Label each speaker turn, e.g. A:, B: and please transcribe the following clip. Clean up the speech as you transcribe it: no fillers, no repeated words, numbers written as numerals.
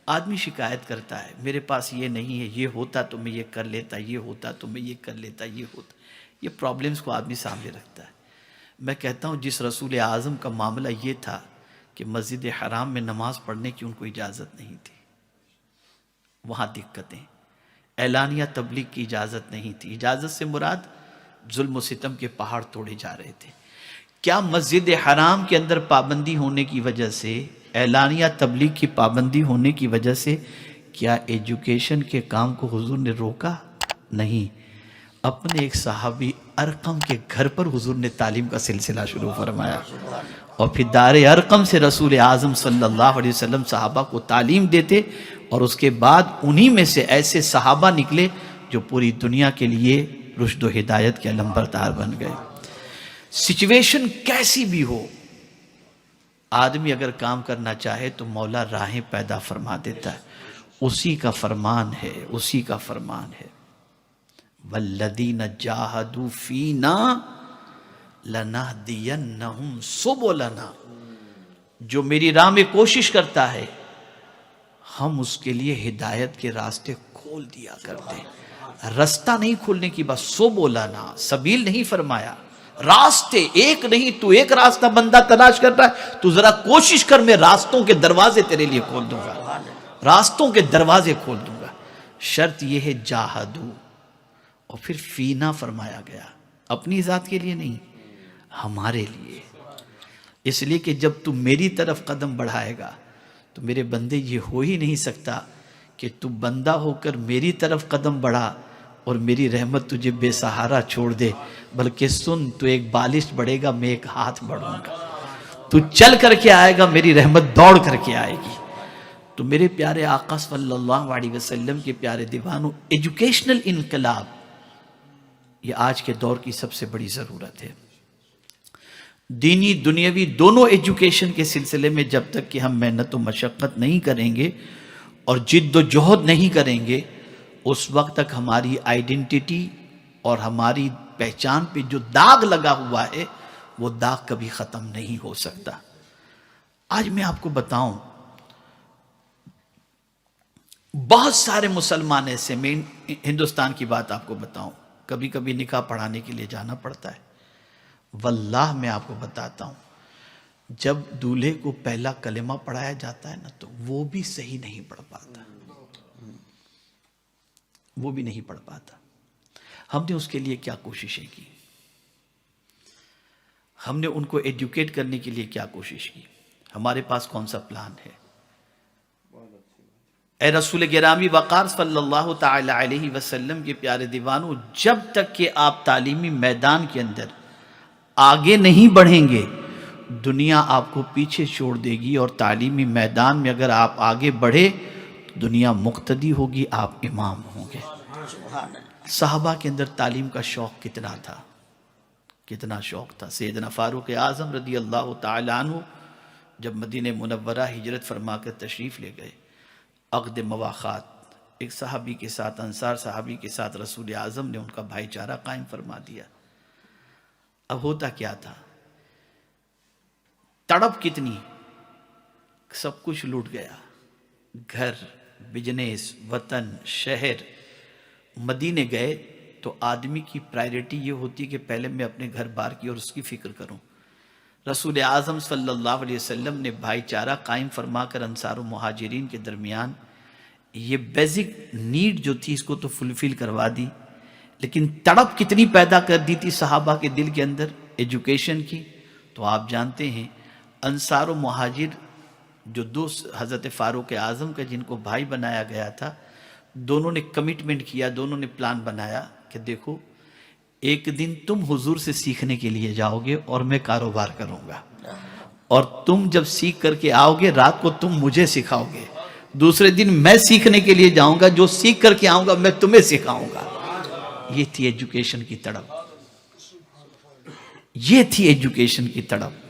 A: آدمی شکایت کرتا ہے میرے پاس یہ نہیں ہے، یہ ہوتا تو میں یہ کر لیتا، یہ ہوتا تو میں یہ کر لیتا، یہ ہوتا. یہ پرابلمز کو آدمی سامنے رکھتا ہے. میں کہتا ہوں جس رسول اعظم کا معاملہ یہ تھا کہ مسجد حرام میں نماز پڑھنے کی ان کو اجازت نہیں تھی، وہاں دقتیں، اعلانیہ تبلیغ کی اجازت نہیں تھی. اجازت سے مراد ظلم و ستم کے پہاڑ توڑے جا رہے تھے. کیا مسجد حرام کے اندر پابندی ہونے کی وجہ سے، اعلانیہ تبلیغ کی پابندی ہونے کی وجہ سے کیا ایجوکیشن کے کام کو حضور نے روکا؟ نہیں. اپنے ایک صحابی ارقم کے گھر پر حضور نے تعلیم کا سلسلہ شروع فرمایا، اور پھر دار ارقم سے رسول اعظم صلی اللہ علیہ وسلم صحابہ کو تعلیم دیتے، اور اس کے بعد انہی میں سے ایسے صحابہ نکلے جو پوری دنیا کے لیے رشد و ہدایت کے علمبردار بن گئے. سچویشن کیسی بھی ہو، آدمی اگر کام کرنا چاہے تو مولا راہیں پیدا فرما دیتا ہے. اسی کا فرمان ہے، اسی کا فرمان ہے. والذین جاہدوا فینا لنہدینہم سبلنا. جو میری راہ میں کوشش کرتا ہے ہم اس کے لیے ہدایت کے راستے کھول دیا کرتے ہیں. رستہ نہیں کھولنے کی بات، سبلنا، سبیل نہیں فرمایا، راستے. ایک نہیں، تو ایک راستہ بندہ تلاش کر رہا ہے، تو ذرا کوشش کر، میں راستوں کے دروازے تیرے لیے کھول دوں گا، راستوں کے دروازے کھول دوں گا. شرط یہ ہے جاہدو، اور پھر فینا فرمایا گیا، اپنی ذات کے لیے نہیں، ہمارے لیے. اس لیے کہ جب تو میری طرف قدم بڑھائے گا تو میرے بندے یہ ہو ہی نہیں سکتا کہ تو بندہ ہو کر میری طرف قدم بڑھا اور میری رحمت تجھے بے سہارا چھوڑ دے. بلکہ سن، تو ایک بالش بڑھے گا، میں ایک ہاتھ بڑھوں گا. تو چل کر کے آئے گا، میری رحمت دوڑ کر کے آئے گی. تو میرے پیارے آقا صلی اللہ علیہ وسلم کے پیارے دیوانوں، ایجوکیشنل انقلاب یہ آج کے دور کی سب سے بڑی ضرورت ہے. دینی دنیاوی دونوں ایجوکیشن کے سلسلے میں جب تک کہ ہم محنت و مشقت نہیں کریں گے اور جد و جہد نہیں کریں گے، اس وقت تک ہماری آئیڈینٹی اور ہماری پہچان پہ جو داغ لگا ہوا ہے وہ داغ کبھی ختم نہیں ہو سکتا. آج میں آپ کو بتاؤں، بہت سارے مسلمان ایسے، میں ہندوستان کی بات آپ کو بتاؤں، کبھی کبھی نکاح پڑھانے کے لیے جانا پڑتا ہے. واللہ میں آپ کو بتاتا ہوں، جب دولہے کو پہلا کلمہ پڑھایا جاتا ہے نا تو وہ بھی صحیح نہیں پڑھ پاتا، وہ بھی نہیں پڑھ پاتا. ہم نے اس کے لیے کیا کوششیں کی، ہم نے ان کو ایڈوکیٹ کرنے کے لیے کیا کوشش کی، ہمارے پاس کون سا پلان ہے. اے رسول گرامی وقار صلی اللہ تعالی علیہ وسلم کے پیارے دیوانوں، جب تک کہ آپ تعلیمی میدان کے اندر آگے نہیں بڑھیں گے دنیا آپ کو پیچھے چھوڑ دے گی، اور تعلیمی میدان میں اگر آپ آگے بڑھے دنیا مقتدی ہوگی، آپ امام ہوں گے. صحابہ کے اندر تعلیم کا شوق کتنا تھا، کتنا شوق تھا. سیدنا فاروق اعظم رضی اللہ تعالی عنہ جب مدینہ منورہ ہجرت فرما کر تشریف لے گئے، عقد مواخات ایک صحابی کے ساتھ، انصار صحابی کے ساتھ رسول اعظم نے ان کا بھائی چارہ قائم فرما دیا. اب ہوتا کیا تھا، تڑپ کتنی، سب کچھ لوٹ گیا، گھر، بزنس، وطن، شہر. مدینے گئے تو آدمی کی پرائیورٹی یہ ہوتی کہ پہلے میں اپنے گھر بار کی اور اس کی فکر کروں. رسول اعظم صلی اللہ علیہ وسلم نے بھائی چارہ قائم فرما کر انصار و مہاجرین کے درمیان یہ بیسک نیڈ جو تھی اس کو تو فلفل کروا دی، لیکن تڑپ کتنی پیدا کر دی تھی صحابہ کے دل کے اندر ایجوکیشن کی. تو آپ جانتے ہیں انصار و مہاجر جو دو حضرت فاروق اعظم کا جن کو بھائی بنایا گیا تھا، دونوں نے کمٹمنٹ کیا، دونوں نے پلان بنایا کہ دیکھو ایک دن تم حضور سے سیکھنے کے لیے جاؤ گے اور میں کاروبار کروں گا، اور تم جب سیکھ کر کے آؤ گے رات کو تم مجھے سکھاؤ گے، دوسرے دن میں سیکھنے کے لیے جاؤں گا، جو سیکھ کر کے آؤں گا میں تمہیں سکھاؤں گا. یہ تھی ایجوکیشن کی تڑپ، یہ تھی ایجوکیشن کی تڑپ.